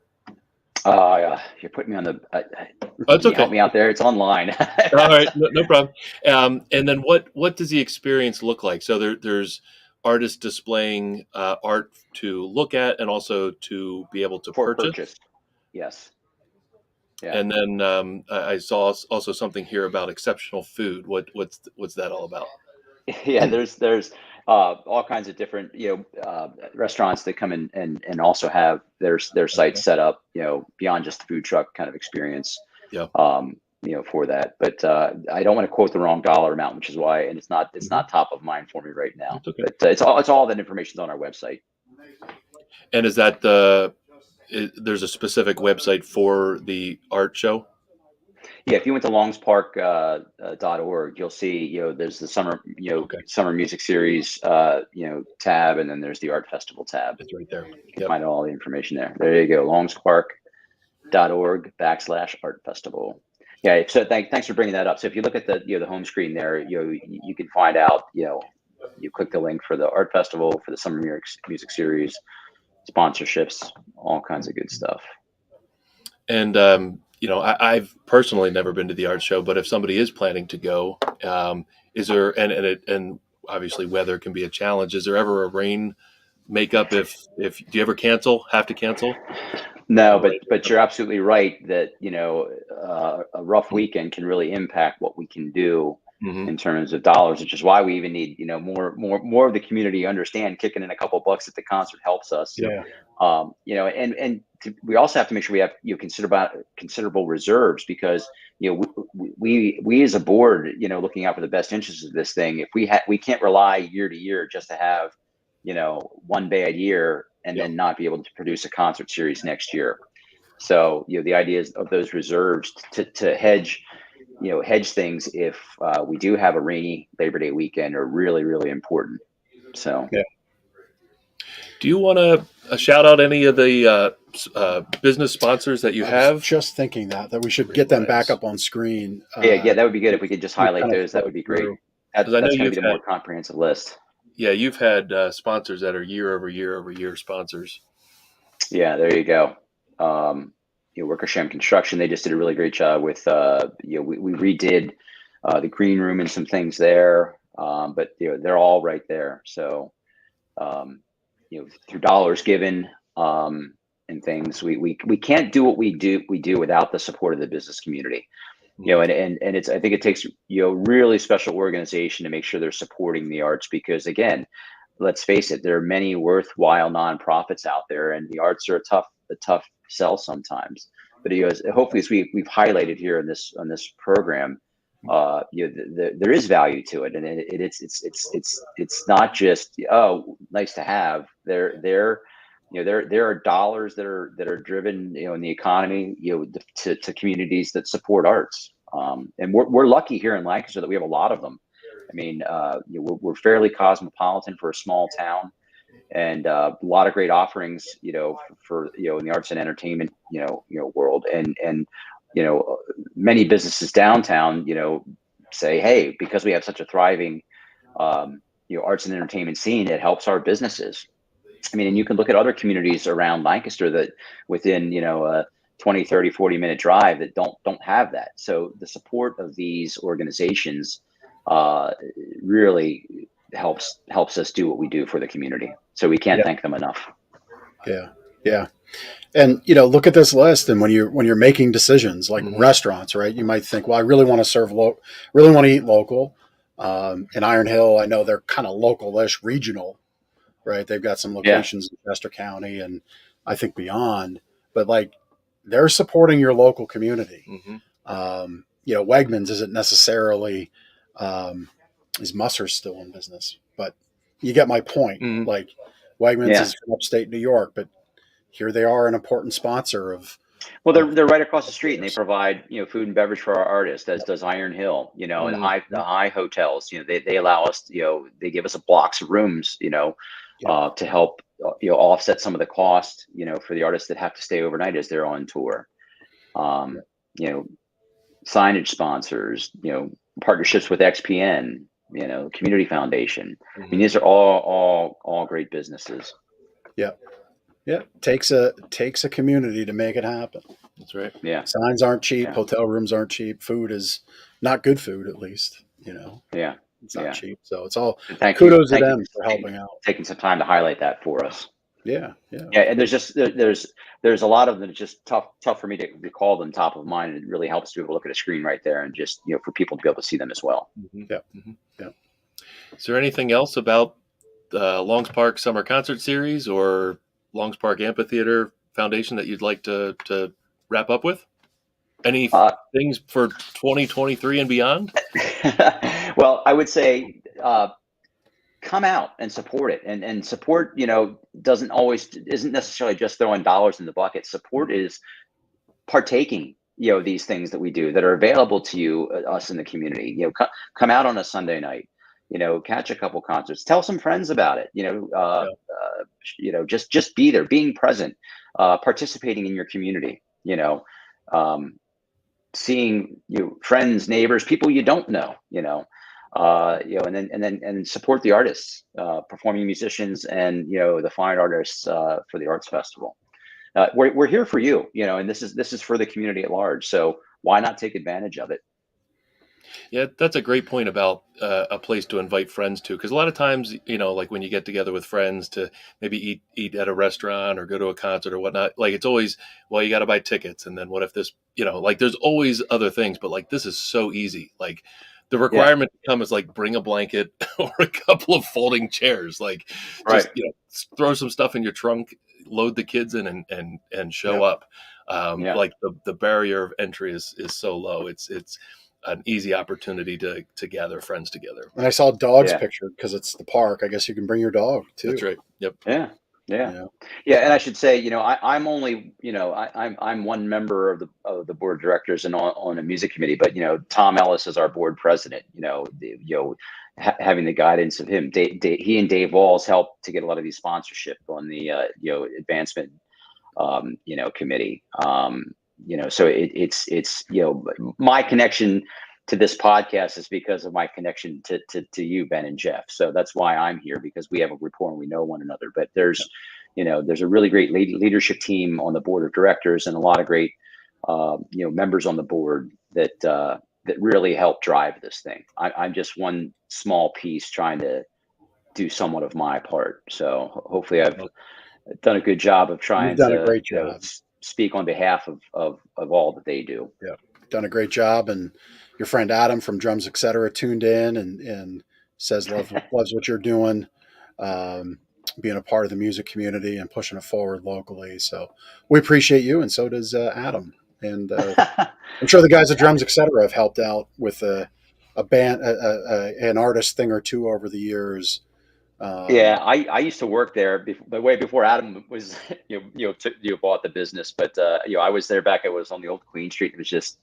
You're putting me on the. Oh, it's Can you help okay. me out there? It's online. All right, no problem. And then what does the experience look like? So there's artists displaying art to look at and also to be able to For purchase. purchase. Yes. Yeah. And then I saw also something here about exceptional food. What's that all about? Yeah, there's all kinds of different restaurants that come in and also have their sites Okay. set up beyond just the food truck kind of experience Yeah. for that. But I don't want to quote the wrong dollar amount, which is why, and it's not top of mind for me right now. It's okay. But it's all that information's on our website. And is that there's a specific website for the art show? Yeah, if you went to longspark.org, you'll see, there's the summer, Okay. summer music series, tab, and then there's the art festival tab. It's right there. You can find all the information there. There you go, longspark.org/art festival. Yeah, so thanks for bringing that up. So if you look at the home screen there, you can find out, you click the link for the art festival, for the summer music series, sponsorships, all kinds of good stuff. And I've personally never been to the art show, but if somebody is planning to go, is there and obviously weather can be a challenge. Is there ever a rain makeup if do you ever have to cancel? No, but you're absolutely right that a rough weekend can really impact what we can do in terms of dollars, which is why we even need more of the community understand kicking in a couple bucks at the concert helps us. Yeah. We also have to make sure we have considerable reserves, because we as a board looking out for the best interests of this thing. If we can't rely year to year just to have one bad year and then not be able to produce a concert series next year. So the idea is of those reserves to hedge things if we do have a rainy Labor Day weekend are really, really important. So yeah. Do you want to shout out any of the business sponsors that you have? Just thinking that we should get them back up on screen. Yeah, that would be good if we could just highlight those. That would be great. That's going to be the more comprehensive list. Yeah, you've had sponsors that are year over year sponsors. Yeah, there you go. Wickersham Construction, they just did a really great job with, we redid the green room and some things there, but they're all right there. So, through dollars given and things, we can't do what we do without the support of the business community. And it's, I think it takes really special organization to make sure they're supporting the arts, because again, let's face it, there are many worthwhile nonprofits out there, and the arts are a tough sell sometimes. But hopefully, as we've highlighted here in this program, there is value to it, and it's not just nice to have. There are dollars that are driven in the economy to communities that support arts, and we're lucky here in Lancaster that we have a lot of them. I mean, we're fairly cosmopolitan for a small town, and a lot of great offerings, for in the arts and entertainment, world, and many businesses downtown, say, hey, because we have such a thriving, arts and entertainment scene, it helps our businesses. I mean, and you can look at other communities around Lancaster that within, a 20, 30, 40-minute drive that don't have that. So the support of these organizations really helps us do what we do for the community. So we can't thank them enough. Yeah. And look at this list, and when you're making decisions like restaurants, right? You might think, well, I really want to really want to eat local. In Iron Hill, I know they're kind of local-ish, regional, right? They've got some locations in Lancaster County and I think beyond, but like they're supporting your local community. Wegmans isn't necessarily is Musser's still in business, but you get my point. Like Wegmans is from upstate New York, but here they are, an important sponsor of. Well, they're right across the street, and they provide food and beverage for our artists, as does Iron Hill. And the high hotels. They allow us. They give us blocks of rooms. To help offset some of the cost. For the artists that have to stay overnight as they're on tour. Signage sponsors. Partnerships with XPN. Community Foundation. I mean, these are all great businesses. Yeah. Yeah, takes a community to make it happen. That's right. Yeah. Signs aren't cheap. Yeah. Hotel rooms aren't cheap. Food is not good food, at least. Yeah. It's not Yeah. cheap. So it's all And thank you. kudos to Thank you them for for helping out. taking some time to highlight that for us. Yeah. Yeah, and there's a lot of them. It's just tough for me to recall them top of mind. It really helps to be able to look at a screen right there and just for people to be able to see them as well. Yeah. Yeah. Is there anything else about the Longs Park Summer Concert Series or Longs Park Amphitheater Foundation that you'd like to wrap up with? Any things for 2023 and beyond? Well, I would say come out and support it, and support isn't necessarily just throwing dollars in the bucket. Support is partaking these things that we do that are available to you, us in the community. Come out on a Sunday night, catch a couple concerts, tell some friends about it, just be there, being present, participating in your community, seeing friends, neighbors, people you don't know, and then support the artists, performing musicians, and the fine artists for the arts festival. We're here for you, and this is for the community at large. So why not take advantage of it? Yeah, that's a great point about a place to invite friends to, because a lot of times, like when you get together with friends to maybe eat at a restaurant or go to a concert or whatnot, like it's always, well, you got to buy tickets, and then what if this, like there's always other things, but like this is so easy. Like the requirement to come is like bring a blanket or a couple of folding chairs, like just throw some stuff in your trunk, load the kids in, and show up. Like the barrier of entry is so low. It's an easy opportunity to gather friends together. And I saw dogs pictured because it's the park. I guess you can bring your dog too. That's right. Yep. Yeah. And I should say, I'm only, I'm one member of the board of directors and on a music committee, but Tom Ellis is our board president. Having the guidance of him, he and Dave Walls helped to get a lot of these sponsorship on the advancement committee. So it's my connection to this podcast is because of my connection to you, Ben and Jeff. So that's why I'm here, because we have a rapport and we know one another. But there's a really great leadership team on the board of directors and a lot of great members on the board that really help drive this thing. I'm just one small piece trying to do somewhat of my part. So hopefully I've done a good job of trying You've done a great job. Speak on behalf of all that they do. Yeah, done a great job, and your friend Adam from Drums Etc. tuned in and says loves what you're doing, being a part of the music community and pushing it forward locally. So we appreciate you, and so does Adam. And I'm sure the guys at Drums Etc. have helped out with a band, an artist thing or two over the years. I used to work there way before Adam was bought the business, but I was there back. I was on the old Queen Street. It was just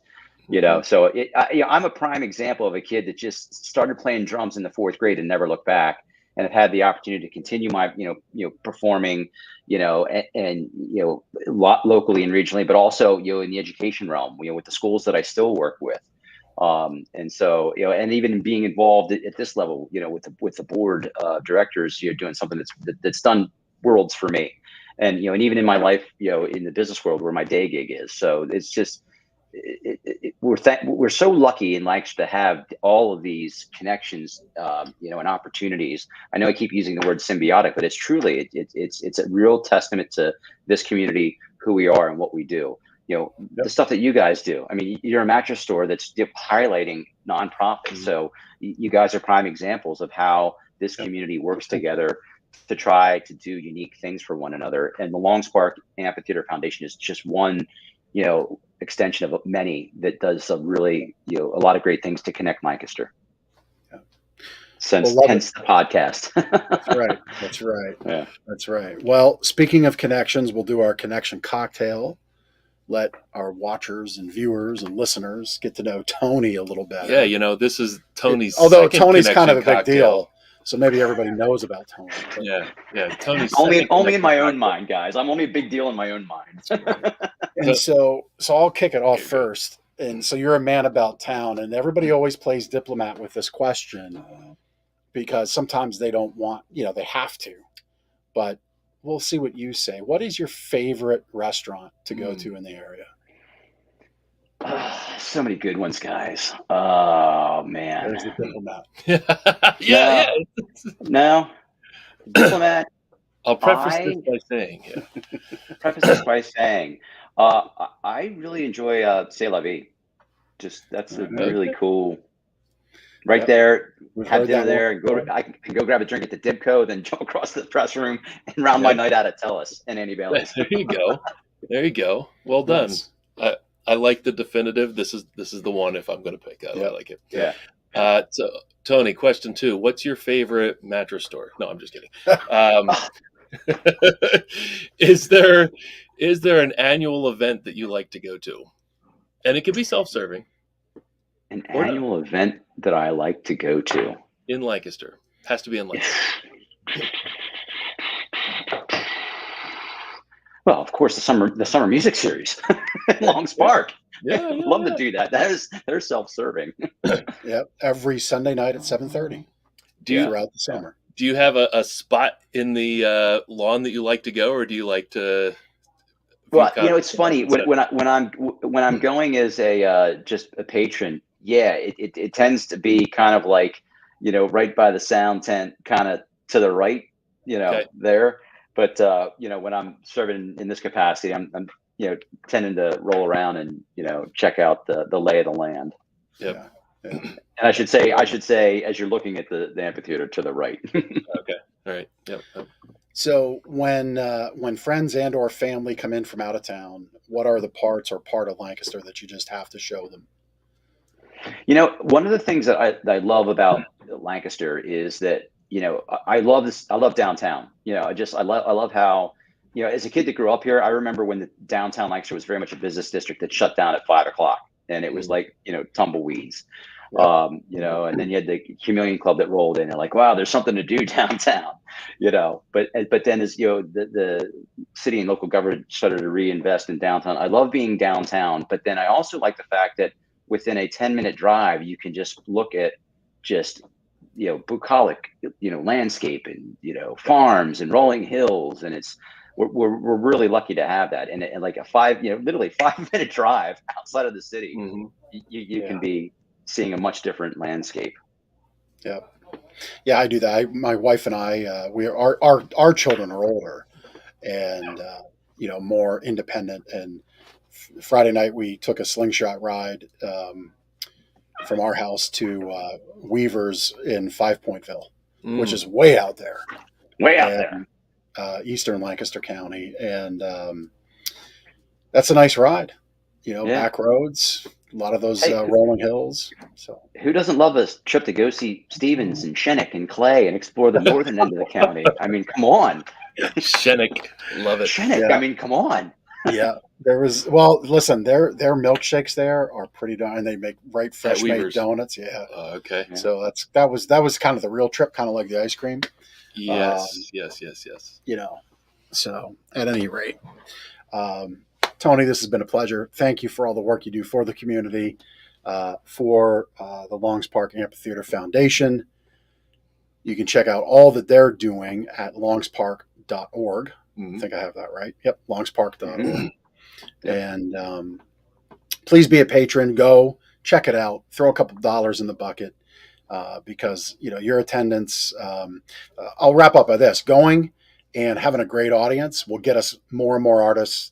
so I'm a prime example of a kid that just started playing drums in the 4th grade and never looked back, and have had the opportunity to continue my performing and locally and regionally, but also in the education realm with the schools that I still work with. And so, and even being involved at this level, with the board directors, doing something that's done worlds for me, and and even in my life, in the business world where my day gig is. So it's just we're so lucky in Lancaster to have all of these connections, and opportunities. I know I keep using the word symbiotic, but it's truly it's a real testament to this community, who we are and what we do. The stuff that you guys do. I mean, you're a mattress store that's highlighting nonprofits. So you guys are prime examples of how this community works together to try to do unique things for one another. And the Longs Park Amphitheater Foundation is just one, extension of many that does some really, a lot of great things to connect Lancaster. Hence the podcast. That's right. Yeah. That's right. Well, speaking of connections, we'll do our connection cocktail. Let our watchers and viewers and listeners get to know Tony a little better. Yeah, this is Tony's. Although Tony's kind of a big deal, so maybe everybody knows about Tony. But yeah. Tony's only in my own mind, guys. I'm only a big deal in my own mind. And so I'll kick it off first. And so you're a man about town, and everybody always plays diplomat with this question because sometimes they don't want, they have to. But we'll see what you say. What is your favorite restaurant to go to in the area? So many good ones, guys. Oh man. There's the diplomat. Yeah. No. Diplomat. I'll preface this by saying, I really enjoy C'est La Vie. Just that's a Okay. really cool. Right Yep. there, We've have heard dinner that there, one and go. before. I can go grab a drink at the Dibco, then jump across the press room and round my night out at Telus and Annie Bailey's. there you go. There you go. Well done. Nice. I like the definitive. This is the one if I'm going to pick. I like it. Yeah. So Tony, question 2. What's your favorite mattress store? No, I'm just kidding. Is there an annual event that you like to go to? And it can be self-serving. An annual event that I like to go to in Lancaster. Has to be in Lancaster. Well, of course, the summer music series, Longs Park. Yeah, love to do that. They're self-serving. Yep, every Sunday night at 7:30 throughout the summer. Do you have a spot in the lawn that you like to go, or do you like to? Well, it's funny when I'm going as just a patron. Yeah, it tends to be kind of like, right by the sound tent, kind of to the right, there. But when I'm serving in this capacity, I'm tending to roll around and check out the lay of the land. Yep. Yeah. And I should say as you're looking at the amphitheater, to the right. Okay. All right. Yep. So when friends and or family come in from out of town, what are the part of Lancaster that you just have to show them? One of the things that I love about Lancaster is that I love this. I love downtown. I love how as a kid that grew up here, I remember when the downtown Lancaster was very much a business district that shut down at 5 o'clock, and it was like tumbleweeds. Right. And then you had the Chameleon Club that rolled in, and like, wow, there's something to do downtown, But then as the city and local government started to reinvest in downtown, I love being downtown. But then I also like the fact that within a 10-minute drive, you can just look at bucolic, landscape and farms and rolling hills, and we're really lucky to have that. And like literally 5-minute drive outside of the city, you can be seeing a much different landscape. Yeah, I do that. My wife and I, our children are older and more independent. And Friday night we took a slingshot ride from our house to Weaver's in Five Pointville, which is way out there, eastern Lancaster County, and that's a nice ride. Back roads. A lot of those rolling hills. So, who doesn't love a trip to go see Stevens and Shennick and Clay and explore the northern end of the county? I mean, come on. Shennick, love it. Shennick, yeah. I mean, come on. Yeah, listen, their milkshakes there are pretty darn. And they make fresh made donuts. Yeah. Okay. So that was kind of the real trip, kind of like the ice cream. Yes. So at any rate. Tony, this has been a pleasure. Thank you for all the work you do for the community, for the Longs Park Amphitheater Foundation. You can check out all that they're doing at longspark.org. I think I have that right. Yep, longspark.org. And please be a patron. Go check it out. Throw a couple dollars in the bucket because your attendance. I'll wrap up by this: going and having a great audience will get us more and more artists.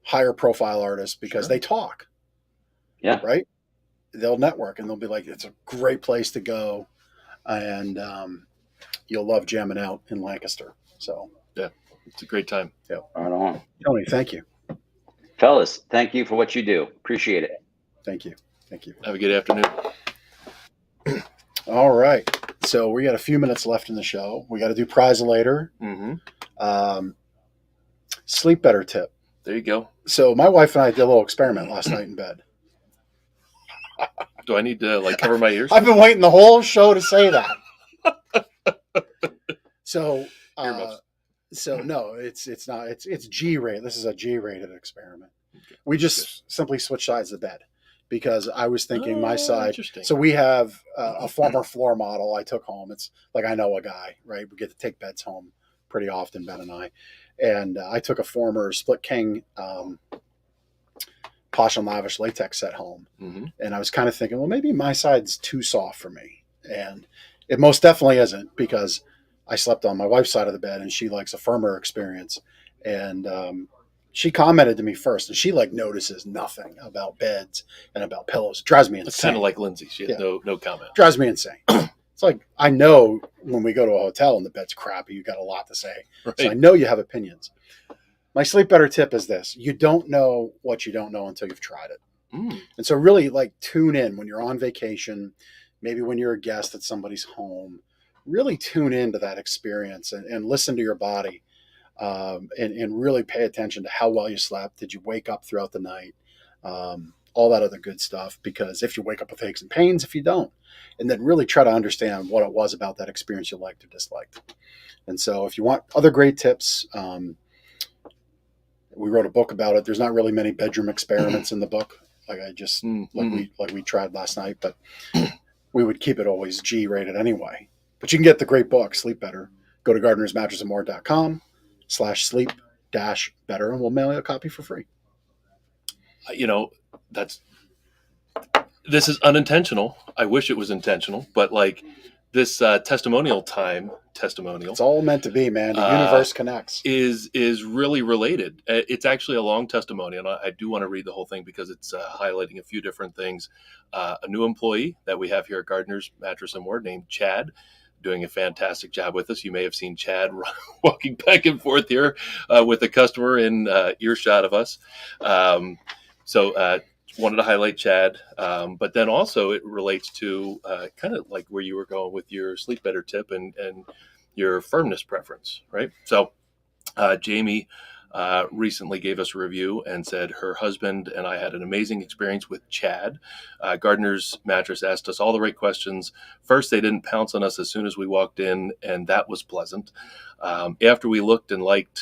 Higher profile artists because they talk. Yeah. Right. They'll network and they'll be like, it's a great place to go. And you'll love jamming out in Lancaster. So yeah, it's a great time. Yeah. Right on. Tony, thank you. Fellas, thank you for what you do. Appreciate it. Thank you. Have a good afternoon. All right. So we got a few minutes left in the show. We got to do prize later. Sleep better tip. There you go. So my wife and I did a little experiment last night in bed. Do I need to cover my ears? I've been waiting the whole show to say that. So no, it's not. It's G-rated. This is a G-rated experiment. Okay. We just simply switch sides of the bed because I was thinking my side. So we have a former floor model I took home. It's like I know a guy, right? We get to take beds home pretty often, Ben and I. And I took a former Split King Posh and Lavish latex set home. Mm-hmm. And I was kind of thinking, well, maybe my side's too soft for me. And it most definitely isn't, because I slept on my wife's side of the bed and she likes a firmer experience. And she commented to me first, and she like notices nothing about beds and about pillows. It drives me insane. It's kind of like Lindsay. She had no comment. It drives me insane. It's like, I know when we go to a hotel and the bed's crappy, you got a lot to say. Right. So I know you have opinions. My sleep better tip is this: you don't know what you don't know until you've tried it. And so really, like, tune in when you're on vacation, maybe when you're a guest at somebody's home. Really tune into that experience and listen to your body, and really pay attention to how well you slept. Did you wake up throughout the night? All that other good stuff, because if you wake up with aches and pains, if you don't, and then really try to understand what it was about that experience you liked or disliked. And so if you want other great tips, we wrote a book about it. There's not really many bedroom experiments in the book, like we tried last night, but we would keep it always G rated anyway. But you can get the great book, Sleep Better. Go to gardenersmattressandmore.com/sleep-better, and we'll mail you a copy for free. This is unintentional. I wish it was intentional, but like this testimonial, it's all meant to be, man. The universe connects. Is really related. It's actually a long testimonial, and I do want to read the whole thing because it's highlighting a few different things. A new employee that we have here at Gardener's Mattress and More named Chad, doing a fantastic job with us. You may have seen Chad walking back and forth here with a customer in earshot of us. So wanted to highlight Chad, but then also it relates to kind of like where you were going with your sleep better tip and your firmness preference, right? So Jamie recently gave us a review and said her husband and I had an amazing experience with Chad. Gardener's Mattress asked us all the right questions. First, they didn't pounce on us as soon as we walked in, and that was pleasant. After we looked like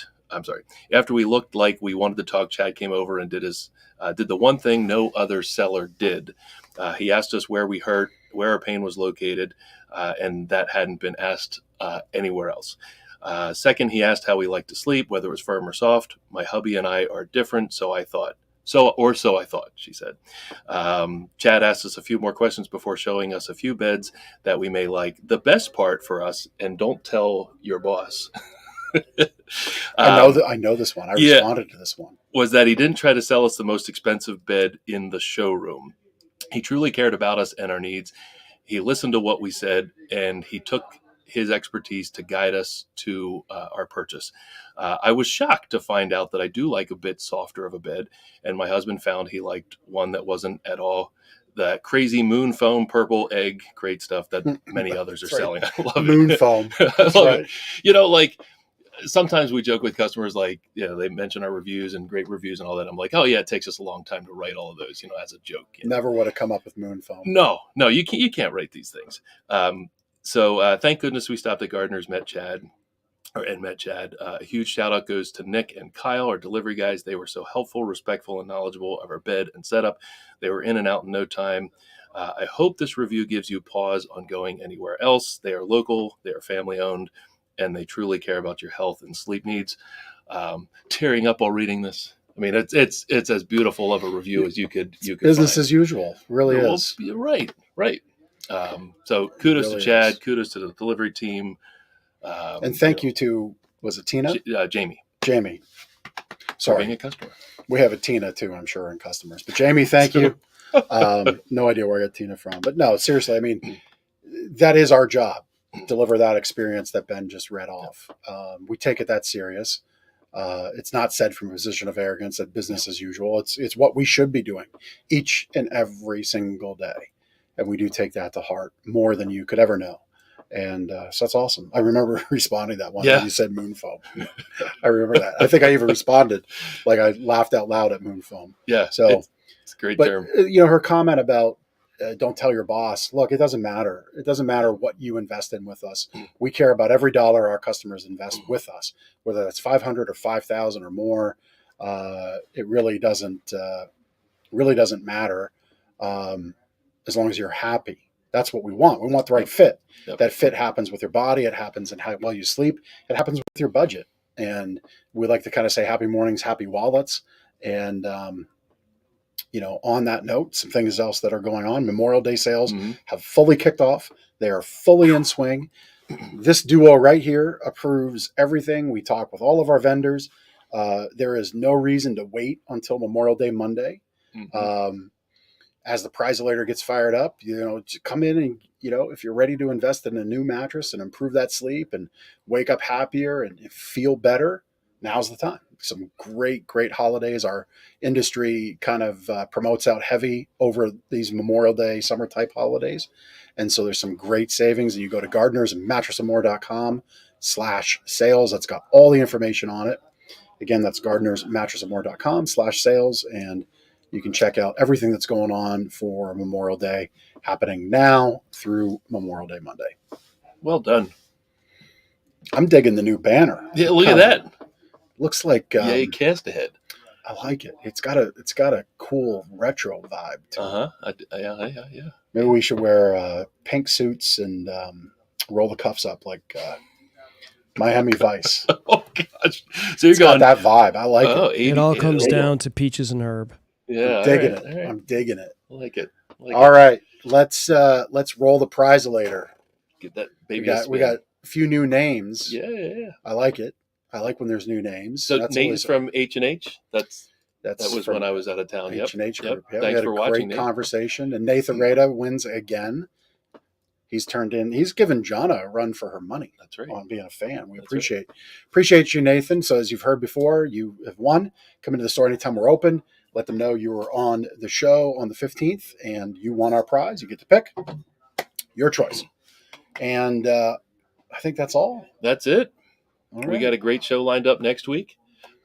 we wanted to talk, Chad came over and did the one thing no other seller did. He asked us where we hurt, where our pain was located, and that hadn't been asked anywhere else. Second, he asked how we like to sleep, whether it was firm or soft. My hubby and I are different, so I thought, she said. Chad asked us a few more questions before showing us a few beds that we may like. The best part for us, and don't tell your boss. I know this one. I responded to this one. Was that he didn't try to sell us the most expensive bed in the showroom. He truly cared about us and our needs. He listened to what we said, and he took his expertise to guide us to our purchase. I was shocked to find out that I do like a bit softer of a bed, and my husband found he liked one that wasn't at all that crazy moon foam purple egg, great stuff that many others are selling. I love moon it. Foam. I love it. Like sometimes we joke with customers, like, they mention our reviews and great reviews and all that. I'm like, oh yeah, it takes us a long time to write all of those, as a joke. Never would have come up with moon foam. No, you can't write these things. So thank goodness we stopped at Gardener's, met Chad. A huge shout out goes to Nick and Kyle, our delivery guys. They were so helpful, respectful, and knowledgeable of our bed and setup. They were in and out in no time. I hope this review gives you pause on going anywhere else. They are local, they are family owned, and they truly care about your health and sleep needs. Tearing up while reading this. I mean, it's as beautiful of a review as you could. Business find. as usual, really is. Right. So kudos to Chad. Kudos to the delivery team. And thank you to, was it Tina? Jamie. Sorry. For being a customer. We have a Tina too, I'm sure, in customers. But Jamie, thank you. No idea where I got Tina from. But no, seriously, I mean, that is our job. Deliver that experience that Ben just read off. We take it that serious. It's not said from a position of arrogance that business as usual. It's what we should be doing each and every single day. And we do take that to heart more than you could ever know. And so that's awesome. I remember responding to that one when you said moon foam. I remember that. I think I even responded, like I laughed out loud at moon foam. Yeah. So it's a great term. Her comment about don't tell your boss. Look, it doesn't matter. It doesn't matter what you invest in with us. We care about every dollar our customers invest with us, whether that's 500 or 5,000 or more. It really doesn't matter as long as you're happy. That's what we want. We want the right fit. Yep. That fit happens with your body. It happens in how well you sleep. It happens with your budget. And we like to kind of say happy mornings, happy wallets. And, on that note, some things else that are going on. Memorial Day sales have fully kicked off. They are fully in swing. This duo right here approves everything. We talk with all of our vendors. There is no reason to wait until Memorial Day Monday. As the Prizolator gets fired up, come in and, if you're ready to invest in a new mattress and improve that sleep and wake up happier and feel better, now's the time. Some great, great holidays. Our industry kind of promotes out heavy over these Memorial Day, summer type holidays. And so there's some great savings. You go to gardnersmattressandmore.com/sales. That's got all the information on it. Again, that's gardnersmattressandmore.com/sales. And you can check out everything that's going on for Memorial Day, happening now through Memorial Day Monday. Well done. I'm digging the new banner. Yeah, look at that. Looks like Yay, cast ahead. I like it. It's got a cool retro vibe to it. Yeah. Maybe we should wear pink suits and roll the cuffs up like Miami Vice. Oh gosh! So you're It's got that vibe. I like it. 80, It all comes down to peaches and herb. Yeah, I'm digging it. all right. I'm digging it. I like it. All right, let's roll the Prizolator. Get that baby. We got a few new names. Yeah. I like it. I like when there's new names. So That's Nate's from H&H. That was from when I was out of town. H&H Yep. Group. Yeah, Thanks we had for a watching, great Nate. conversation. And Nathan Rada wins again. He's given Jonna a run for her money. That's right. On being a fan. We That's appreciate you, Nathan. So as you've heard before, you have won. Come into the store anytime we're open. Let them know you were on the show on the 15th and you won our prize. You get to pick your choice. And I think that's all. That's it. All We right. got a great show lined up next week.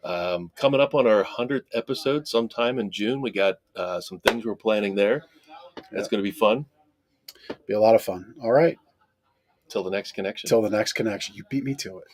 Coming up on our 100th episode sometime in June. We got some things we're planning there. That's going to be fun. Be a lot of fun. All right. Till the next connection. Till the next connection. You beat me to it.